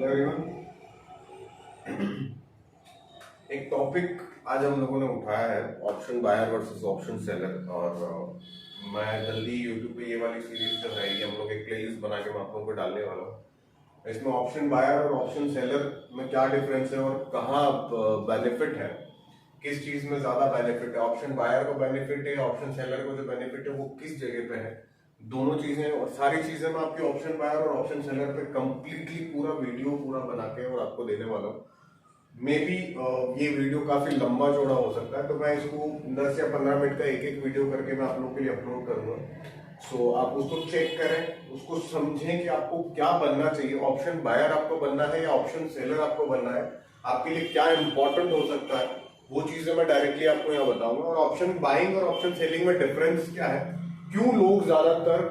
Hello everyone. एक topic आज हम लोगों ने उठाया है, option buyer versus option seller. और मैं जल्दी यूट्यूब पे ये वाली सीरीज जो है ये हम लोग एक प्लेलिस्ट बना के मैं आप लोगों को डालने वाला हूँ। इसमें ऑप्शन बायर और ऑप्शन सेलर में क्या डिफरेंस है और कहाँ बेनिफिट है, किस चीज में ज्यादा बेनिफिट है, ऑप्शन बायर को बेनिफिट है, ऑप्शन सेलर को जो बेनिफिट है वो किस जगह पे है, दोनों चीजें और सारी चीजें मैं आपकी ऑप्शन बायर और ऑप्शन सेलर पे कंप्लीटली पूरा वीडियो पूरा बना के और आपको देने वाला हूँ। मे बी ये वीडियो काफी लंबा चौड़ा हो सकता है, तो मैं इसको 10 या 15 मिनट का एक एक वीडियो करके मैं आप लोगों के लिए अपलोड करूंगा। सो आप उसको चेक करें, उसको समझें कि आपको क्या बनना चाहिए, ऑप्शन बायर आपको बनना है या ऑप्शन सेलर आपको बनना है, आपके लिए क्या इंपॉर्टेंट हो सकता है, वो चीजें मैं डायरेक्टली आपको यहाँ बताऊंगा। और ऑप्शन बाइंग और ऑप्शन सेलिंग में डिफरेंस क्या है, क्यों लोग ज्यादातर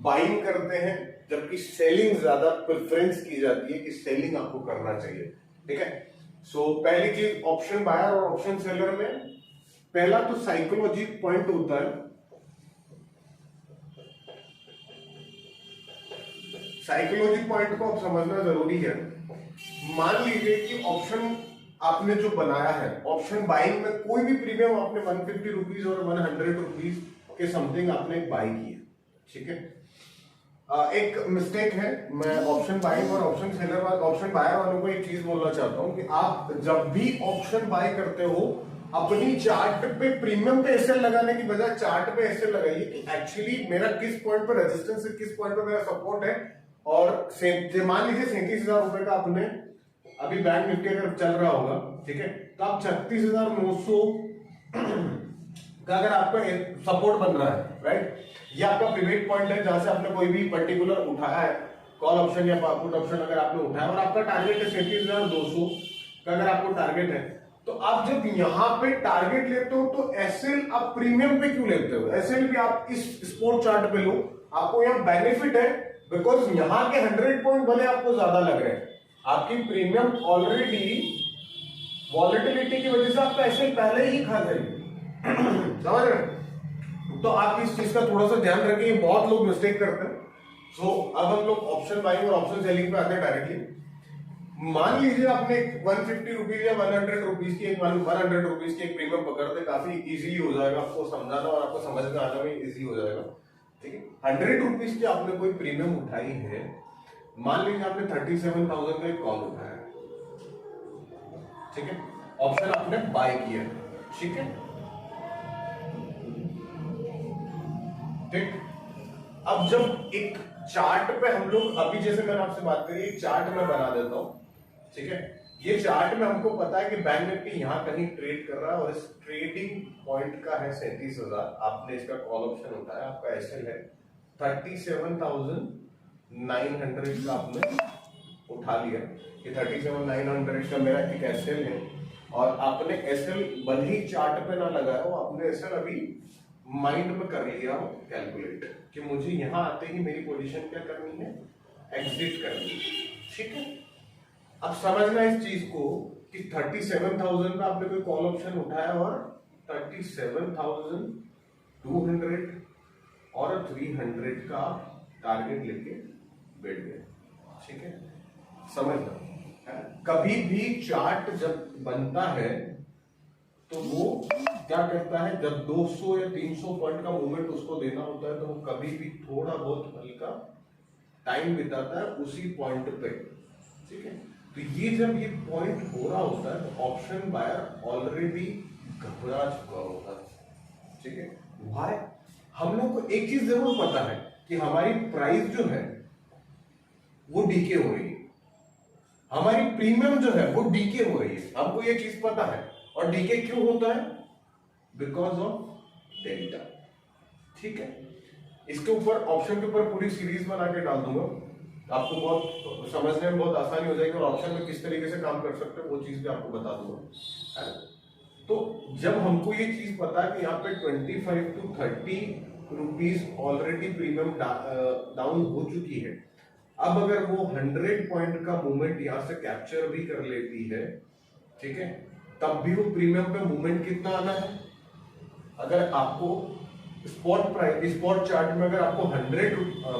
बाइंग करते हैं जबकि सेलिंग ज्यादा प्रेफरेंस की जाती है कि सेलिंग आपको करना चाहिए। ठीक है। सो पहली चीज ऑप्शन बायर और ऑप्शन सेलर में पहला तो साइकोलॉजी पॉइंट होता है। साइकोलॉजी पॉइंट को आप समझना जरूरी है। मान लीजिए कि ऑप्शन आपने जो बनाया है, ऑप्शन बाइंग में कोई भी प्रीमियम आपने 150 रुपीज और 100 रुपीज के समथिंग आपने बाई किया, ठीक है। एक मिस्टेक है, मैं ऑप्शन बाइंग और ऑप्शन सेलर ऑप्शन बायर वालों को एक चीज बोलना चाहता हूं कि आप जब भी ऑप्शन बाय करते हो अपनी चार्ट पे प्रीमियम पे एसएल लगाने की बजाय चार्ट पे एसएल लगाइए कि एक्चुअली मेरा किस पॉइंट पे रेजिस्टेंस है, किस पॉइंट पे मेरा सपोर्ट है। और मान लीजिए 37,000 रुपए का आपने अभी बैंक निफ्टी अगर चल रहा होगा, ठीक है, तो आप 36,900 का अगर आपका सपोर्ट बन रहा है, राइट, ये आपका पिवट पॉइंट है जहां से आपने कोई भी पर्टिकुलर उठाया है, कॉल ऑप्शन या पुट ऑप्शन अगर आपने उठाया और आपका टारगेट है 37,200 का अगर आपको टारगेट है, तो आप जब यहां पे टारगेट लेते हो तो एसएल आप प्रीमियम पे क्यों लेते हो? एसएल भी आप इस स्पोर्ट चार्ट पे लो, आपको यहां बेनिफिट है बिकॉज यहां के 100 पॉइंट भले आपको ज्यादा लग रहे हैं, आपकी प्रीमियम ऑलरेडी वॉलेटिलिटी की वजह से आपका एसएल पहले ही खा जाएगी। समझ रहे? तो आप इस चीज का थोड़ा सा ध्यान रखिए, बहुत लोग मिस्टेक करते हैं। सो अब हम लोग ऑप्शन बाइंग और ऑप्शन सेलिंग पे आते हैं डायरेक्टली। मान लीजिए आपने 150 रुपीज या 100 रुपीज की 100 रुपीज की एक प्रीमियम पकड़ दे, काफी इजीली हो जाएगा, आपको समझाना और आपको समझ में आना में इजी हो जाएगा। ठीक है। 100 रुपीज की आपने कोई प्रीमियम उठाई है, मान लीजिए आपने 37,000 का एक कॉल उठाया, ठीक है, ऑप्शन आपने बाय किया, ठीक है, ठीक। अब जब एक चार्ट पे हम लोग अभी जैसे मैंने आपसे बात करी, एक चार्ट में बना देता हूं, ठीक है, ये चार्ट में हमको पता है कि बैंक निफ्टी यहां कहीं ट्रेड कर रहा है और इस ट्रेडिंग पॉइंट का है 37,000, आपने इसका कॉल ऑप्शन उठाया, आपका एसएल है 37,900 का आपने उठा लिया, ये 37,900 का मेरा एक एसएल है और आपने एसएल भले ही चार्ट पे ना लगाया हो, आपने एसएल अभी माइंड में कर लिया हो कैलकुलेट कि मुझे यहां आते ही मेरी पोजीशन क्या करनी है, एग्जिट करनी है, ठीक है। अब समझना इस चीज को कि 37,000 का आपने कोई कॉल ऑप्शन उठाया और 37,200 और 300 का टारगेट लेके बैठ गए, ठीक है। समझना, कभी भी चार्ट जब बनता है तो वो क्या करता है, जब 200 या 300 पॉइंट का मूवमेंट उसको देना होता है तो वो कभी भी थोड़ा बहुत हल्का टाइम बिताता है उसी पॉइंट पे, ठीक है। तो ये जब ये पॉइंट हो रहा होता है तो ऑप्शन बायर ऑलरेडी घबरा चुका होता है, ठीक है। व्हाई? हम लोग को एक चीज जरूर पता है कि हमारी प्राइस जो है वो डीके हो रही है, हमारी प्रीमियम जो है वो डीके हो रही है, हमको ये चीज पता है। और डीके क्यों होता है? बिकॉज ऑफ डेल्टा, ठीक है। इसके ऊपर ऑप्शन के ऊपर पूरी सीरीज बना के डाल दूंगा, आपको बहुत समझने में बहुत आसानी हो जाएगी और ऑप्शन में किस तरीके से काम कर सकते हैं वो चीज भी आपको बता दूंगा। तो जब हमको ये चीज पता है कि यहाँ पे 25 to 30 rupees already premium down हो चुकी है, अब अगर वो 100 पॉइंट का मूवमेंट यहां से कैप्चर भी कर लेती है, ठीक है, तब भी वो प्रीमियम पे मूवमेंट कितना आना है, अगर आपको स्पॉट प्राइस स्पॉट चार्ट में अगर आपको 100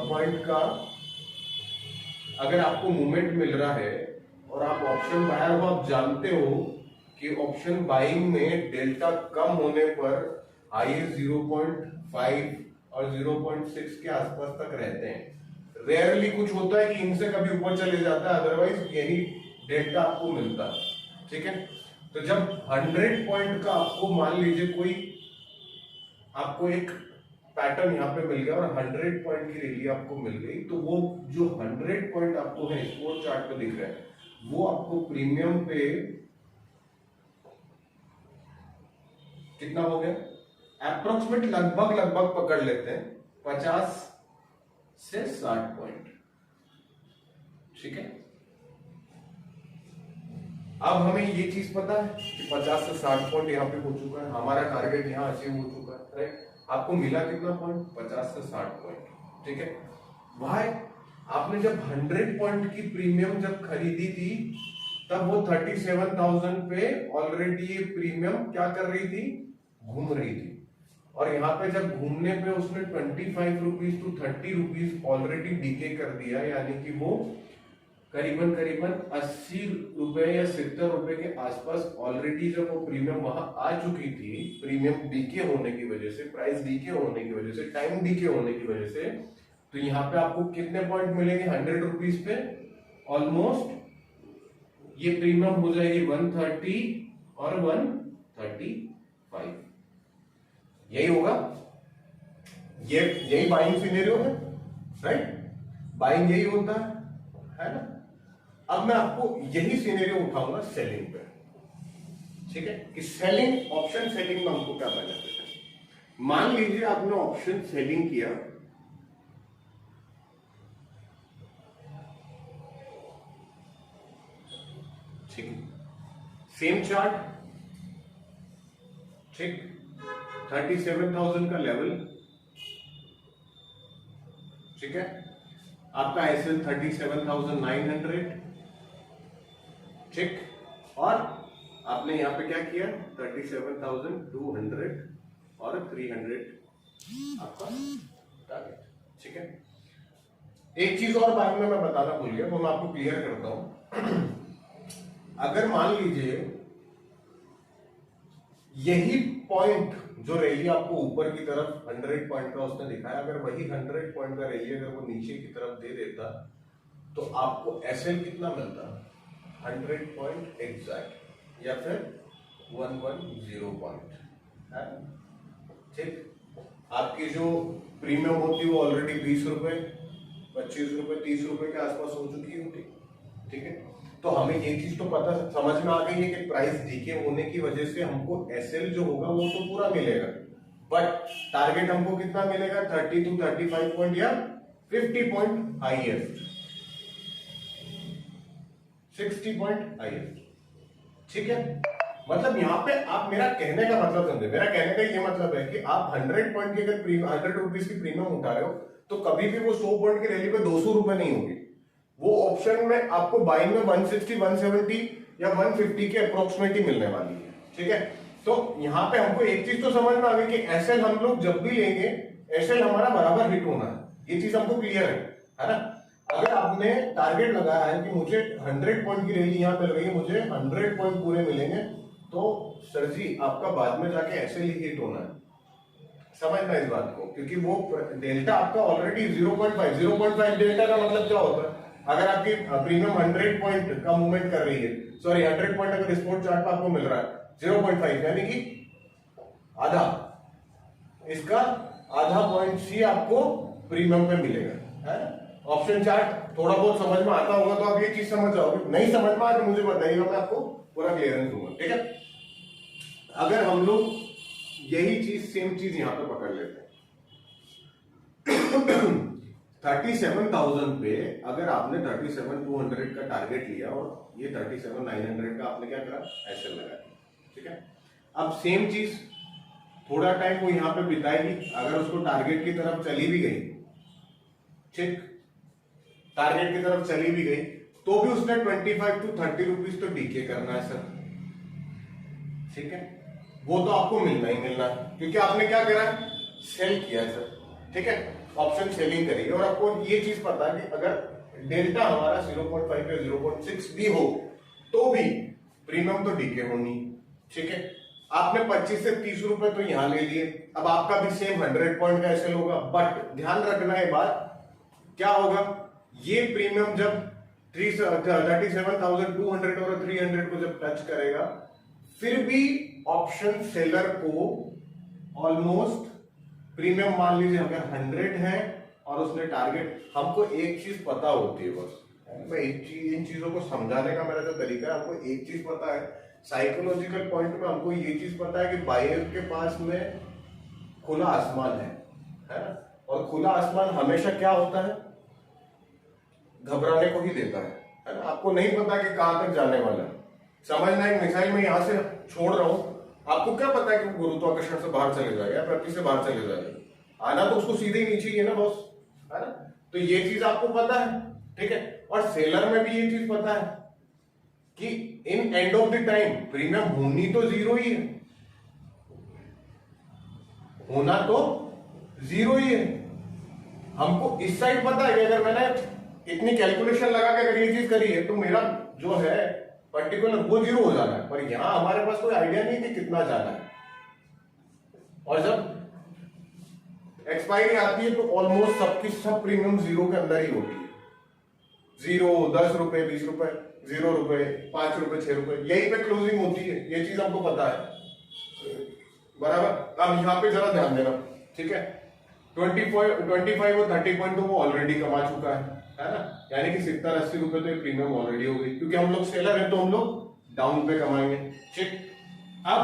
पॉइंट का अगर आपको मूवमेंट मिल रहा है और आप ऑप्शन बायर हो, आप जानते हो कि ऑप्शन बाइंग में डेल्टा कम होने पर आई 0.5 और 0.6 के आसपास तक रहते हैं। रेयरली कुछ होता है कि इनसे कभी ऊपर चले जाता है, अदरवाइज यही डेल्टा आपको मिलता है। ठीक है, तो जब 100 पॉइंट का आपको मान लीजिए कोई आपको एक पैटर्न यहाँ पे मिल गया और 100 पॉइंट की रैली आपको मिल गई, तो वो जो 100 पॉइंट आपको है स्पोर्ट चार्ट पे दिख रहा है, वो आपको प्रीमियम पे कितना हो गया, अप्रोक्सीमेट लगभग पकड़ लेते हैं 50 से 60 पॉइंट। ठीक है, अब हमें ये चीज पता है कि 50 से 60 पॉइंट यहाँ पे हो चुका है, हमारा टारगेट यहाँ अचीव हो चुका है, राइट। आपको मिला कितना पॉइंट, 50 से 60 पॉइंट। ठीक है, भाई आपने जब 100 पॉइंट की प्रीमियम जब खरीदी थी, तब वो 37,000 पे ऑलरेडी ये प्रीमियम क्या कर रही थी, घूम रही थी। और यहाँ पे जब घूमने पे उसने 25 रुपीज टू 30 रुपीज ऑलरेडी डीके कर दिया, यानी कि वो करीबन 80 रुपए या 70 रुपए के आसपास ऑलरेडी जब वो प्रीमियम वहां आ चुकी थी, प्रीमियम डीके होने की वजह से, प्राइस डीके होने की वजह से, टाइम डीके होने की वजह से, तो यहाँ पे आपको कितने पॉइंट मिलेंगे 100 रुपीज पे, ऑलमोस्ट ये प्रीमियम हो जाएगी 130 और 135। यही होगा, यही बाइंग सिनेरियो है, राइट। बाइंग यही होता है ना। अब मैं आपको यही सिनेरियो उठाऊंगा सेलिंग पे। ठीक है, कि सेलिंग, ऑप्शन सेलिंग में हमको क्या बेनिफिट है। मान लीजिए आपने ऑप्शन सेलिंग किया, ठीक है, सेम चार्ट, ठीक, 37,000 का लेवल, ठीक है, आपका एसएल 37,900, ठीक, और आपने यहां पे क्या किया 37,200 और 300 आपका टारगेट। ठीक है, एक चीज और बाइंग में मैं बताना भूल गया, वो मैं आपको क्लियर करता हूं। अगर मान लीजिए यही पॉइंट जो रैली आपको ऊपर की तरफ 100 पॉइंट का उसने दिखाया, अगर वही 100 पॉइंट का रैली अगर वो नीचे की तरफ दे देता, तो आपको एसएल कितना मिलता, 100 पॉइंट एग्जैक्ट, या फिर 110 पॉइंट है। ठीक, आपकी जो प्रीमियम होती है वो ऑलरेडी 20 रुपए, 25 रुपए, 30 रुपए के आसपास हो चुकी होती। ठीक है, तो हमें ये चीज तो पता समझ में आ गई है कि प्राइस डीके होने की वजह से हमको एसएल जो होगा वो तो पूरा मिलेगा, बट टारगेट हमको कितना मिलेगा, 30 to 35 पॉइंट या 50 पॉइंट हाईएस्ट, 60 पॉइंट हाईएस्ट। ठीक है, मतलब यहाँ पे आप मेरा कहने का मतलब समझे, मेरा कहने का ये मतलब है कि आप 100 पॉइंट की अगर 100 रुपीज की प्रीमियम उठा रहे हो, तो कभी भी वो 100 पॉइंट की रैली पे 200 रुपए नहीं होगी। वो ऑप्शन में आपको बाइंग में 160, 170 या 150 के अप्रोक्सीमेट ही मिलने वाली है। ठीक है, तो यहाँ पे हमको एक चीज तो समझ में आ गई कि एसएल हम लोग जब भी लेंगे, एसएल हमारा बराबर हिट होना है, ये चीज हमको क्लियर है ना। अगर आपने टारगेट लगाया है कि मुझे 100 पॉइंट की रैली यहाँ मिल रही है, मुझे 100 पॉइंट पूरे मिलेंगे, तो सर जी आपका बाद में जाके एसएल ही हिट होना है, समझना इस बात को, क्योंकि वो डेल्टा आपका ऑलरेडी 0.5 डेल्टा का मतलब क्या होता है, अगर आपकी प्रीमियम 100 पॉइंट का मूवमेंट कर रही है, सॉरी 100 पॉइंट अगर स्पोर्ट चार्ट पर आपको मिल रहा है 0.5, यानी कि आधा, इसका आधा पॉइंट सी आपको प्रीमियम पे मिलेगा, है। ऑप्शन चार्ट थोड़ा बहुत समझ में आता होगा तो आप ये चीज समझ जाओगे, नहीं समझ में आए तो मुझे बताइएगा, मैं आपको पूरा क्लियरेंस दूंगा। ठीक है, अगर हम लोग यही चीज, सेम चीज यहां पे पकड़ लेते हैं 37,000 पे अगर आपने 37,200 का टारगेट लिया और ये 37,900 का आपने क्या करा, एसएल लगा दिया। ठीक है, अब सेम चीज थोड़ा टाइम वो यहां पे बिताएगी, अगर उसको टारगेट की तरफ चली भी गई, ठीक, टारगेट की तरफ चली भी गई, तो भी उसने 25 to 30 रुपीज तो डीके करना है सर। ठीक है, वो तो आपको मिलना ही मिलना है, क्योंकि आपने क्या करा, सेल किया है सर। ठीक है, ऑप्शन सेलिंग करी, और आपको ये चीज पता है कि अगर डेल्टा हमारा 0.5 या 0.6 भी हो तो भी प्रीमियम तो डीके होनी, ठीक है। आपने 25 से 30 रुपए तो यहां ले लिए, अब आपका भी सेम 100 पॉइंट का एसएल होगा, बट ध्यान रखना है बात, क्या होगा, ये प्रीमियम जब 37,200 और 300 को जब टच करेगा, फिर भी ऑप्शन सेलर को ऑलमोस्ट प्रीमियम मान लीजिए अगर 100 है और उसने टारगेट, हमको एक चीज पता होती है बस, मैं एक चीज, इन चीजों को समझाने का मेरा जो तरीका है, हमको एक चीज पता है, साइकोलॉजिकल पॉइंट में हमको ये चीज पता है कि बायर के पास में खुला आसमान है ना, और खुला आसमान हमेशा क्या होता है, घबराने को ही देता है ना। आपको नहीं पता कि कहां तक जाने वाला है, समझना एक मिसाइल में यहां से छोड़ रहा हूं, आपको क्या पता है कि गुरुत्वाकर्षण से बाहर चले जाएगा या पृथ्वी से बाहर चले जाएगा, आना तो उसको सीधे ही नीचे ही है ना बॉस, है ना। तो ये चीज आपको पता है, ठीक है। और सेलर में भी ये चीज पता है कि in end of the time premium होनी तो जीरो ही है, होना तो जीरो ही है। हमको इस साइड पता है कि अगर मैंने इतनी कैलकुलेशन लगा के अगर ये चीज करी है तो मेरा जो है पर्टिकुलर वो जीरो हो जाना है, पर यहां हमारे पास कोई आइडिया नहीं कि कितना जाना है, और जब एक्सपायरी आती है तो ऑलमोस्ट सबकी सब प्रीमियम जीरो के अंदर ही होती है, 0, 10 रुपए, 20 रुपए, 0 रुपए, 5 रुपए, 6 रुपए, यही पे क्लोजिंग होती है, ये चीज हमको पता है, बराबर। अब यहाँ पे जरा ध्यान देना, ठीक है। 25 और 30 पॉइंट तो वो ऑलरेडी कमा चुका है ना, यानी कि 70-80 रुपए तो प्रीमियम ऑलरेडी हो गई, क्योंकि हम लोग सेलर है तो हम लोग डाउन पे कमाएंगे, ठीक। अब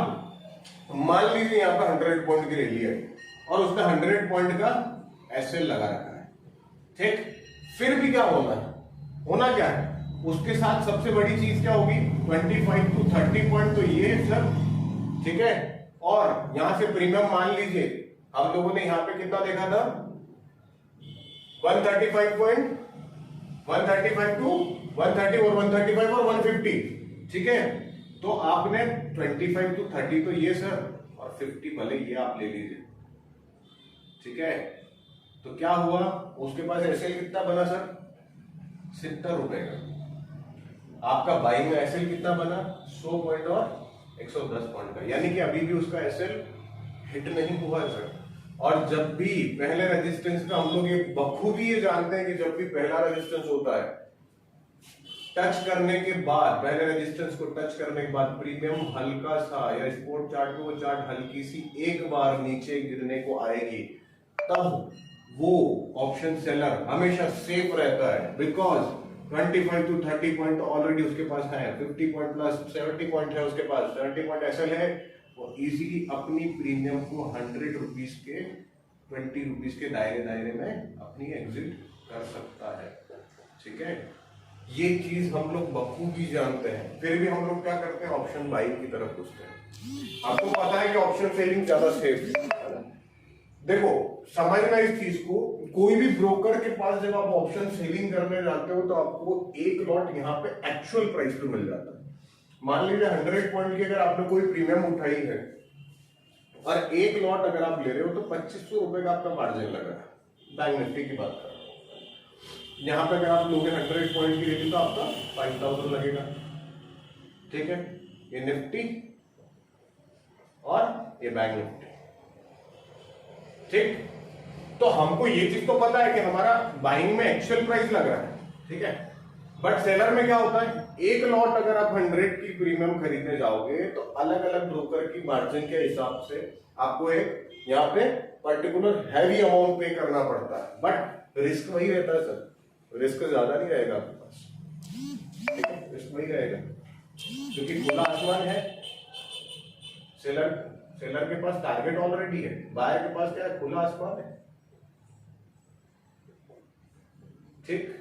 मान लीजिए यहाँ पे 100 पॉइंट की रैली है और उसने 100 पॉइंट का एसएल लगा रखा है, ठीक। फिर भी क्या होना क्या है, उसके साथ सबसे बड़ी चीज क्या होगी, 25 to 30 पॉइंट तो ये है सर, ठीक है। और यहां से प्रीमियम मान लीजिए हम लोगों ने यहां पे कितना देखा था, 135 पॉइंट, 135 to 130 और 135 और 150, ठीक है। तो आपने 25 to 30 तो ये सर, और 50 भले ये आप ले लीजिए, ठीक है। तो क्या हुआ, उसके पास एसएल कितना बना सर, 70 रुपए का। आपका बाइंग में एसएल कितना बना, 100 पॉइंट और 110 पॉइंट का, यानी कि अभी भी उसका एसएल हिट नहीं हुआ है सर। और जब भी पहले रेजिस्टेंस का हम लोग ये बखूबी ये जानते हैं कि जब भी पहला रेजिस्टेंस होता है, टच करने के बाद, पहले रेजिस्टेंस को टच करने के बाद प्रीमियम हल्का सा, या स्पोर्ट चार्ट में वो चार्ट हल्की सी एक बार नीचे गिरने को आएगी, तब वो ऑप्शन सेलर हमेशा सेफ रहता है, बिकॉज 25 to 30 पॉइंट ऑलरेडी उसके पास है, 50 पॉइंट प्लस 70 पॉइंट है उसके पास, 70 पॉइंट एसएल है, वो इजीली अपनी प्रीमियम को 100 रुपीज के 20 रुपीज के दायरे में अपनी एग्जिट कर सकता है, ठीक है। ये चीज हम लोग बखूबी जानते हैं, फिर भी हम लोग क्या करते हैं, ऑप्शन बाइंग की तरफ घुसते हैं। आपको पता है कि ऑप्शन सेलिंग ज्यादा सेफ है ना। देखो समझना इस चीज को, कोई भी ब्रोकर के पास जब आप ऑप्शन सेलिंग करने जाते हो तो आपको एक लॉट यहाँ पे एक्चुअल प्राइस पे मिल जाता है। मान लीजिए 100 पॉइंट की अगर आपने कोई प्रीमियम उठाई है और एक लॉट अगर आप ले रहे हो तो 2500 रुपए का आपका मार्जिन लगा है, बैंक निफ्टी की बात कर रहा हूं। यहाँ पे अगर आप लोगे 100 पॉइंट की रेटिंग तो आपका 5000 लगेगा, ठीक है। ये निफ्टी और ये बैंक निफ्टी, ठीक। तो हमको ये चीज तो पता है कि हमारा बाइंग में एक्चुअल प्राइस लग रहा है, ठीक है। बट सेलर में क्या होता है, एक लॉट अगर आप 100 की प्रीमियम खरीदने जाओगे तो अलग अलग ब्रोकर की मार्जिन के हिसाब से आपको एक यहाँ पे पर्टिकुलर हैवी अमाउंट पे करना पड़ता है, बट रिस्क वही रहता है सर, रिस्क ज्यादा नहीं रहेगा आपके पास, ठीक है। रिस्क वही रहेगा क्योंकि खुला आसमान है, सेलर के पास टारगेट ऑलरेडी है, बायर के पास क्या है, खुला आसमान है, ठीक।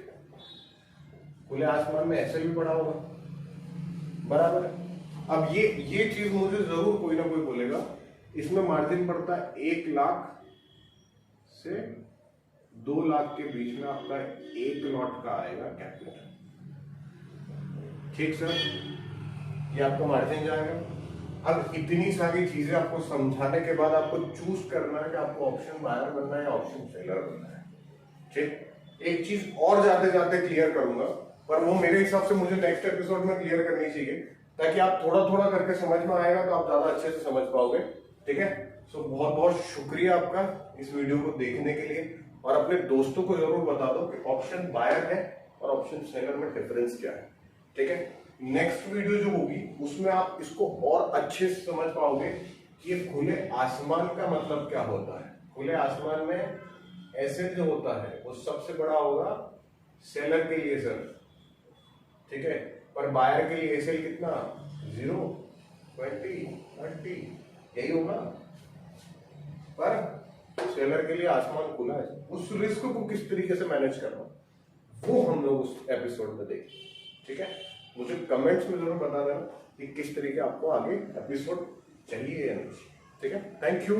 खुले आसमान में ऐसे भी पड़ा होगा, बराबर है। अब ये चीज मुझे जरूर कोई ना कोई बोलेगा, इसमें मार्जिन पड़ता है 1 लाख से 2 लाख के बीच में आपका एक लॉट का आएगा कैपिटल, ठीक सर, ये आपका मार्जिन जाएगा। अब इतनी सारी चीजें आपको समझाने के बाद आपको चूज करना है कि आपको ऑप्शन बायर बनना है या ऑप्शन सेलर बनना है, ठीक। एक चीज और जाते जाते क्लियर करूंगा, पर वो मेरे हिसाब से मुझे नेक्स्ट एपिसोड में क्लियर करनी चाहिए, ताकि आप थोड़ा थोड़ा करके समझ में आएगा तो आप ज्यादा अच्छे से समझ पाओगे। ठीक है, सो बहुत बहुत शुक्रिया आपका इस वीडियो को देखने के लिए, और अपने दोस्तों को जरूर बता दो कि ऑप्शन बायर है और ऑप्शन सेलर में डिफरेंस क्या है। ठीक है, नेक्स्ट वीडियो जो होगी उसमें आप इसको और अच्छे से समझ पाओगे कि ये खुले आसमान का मतलब क्या होता है। खुले आसमान में एसेट जो होता है वो सबसे बड़ा होगा सेलर के लिए सर, ठीक है, पर बायर के लिए एसेल कितना 0, 20, 30 यही होगा, पर सेलर के लिए आसमान खुला है। उस रिस्क को किस तरीके से मैनेज करना वो हम लोग उस एपिसोड में देखें। ठीक है, मुझे कमेंट्स में जरूर बता देना कि किस तरीके आपको आगे एपिसोड चाहिए या नहीं। ठीक है, थैंक यू।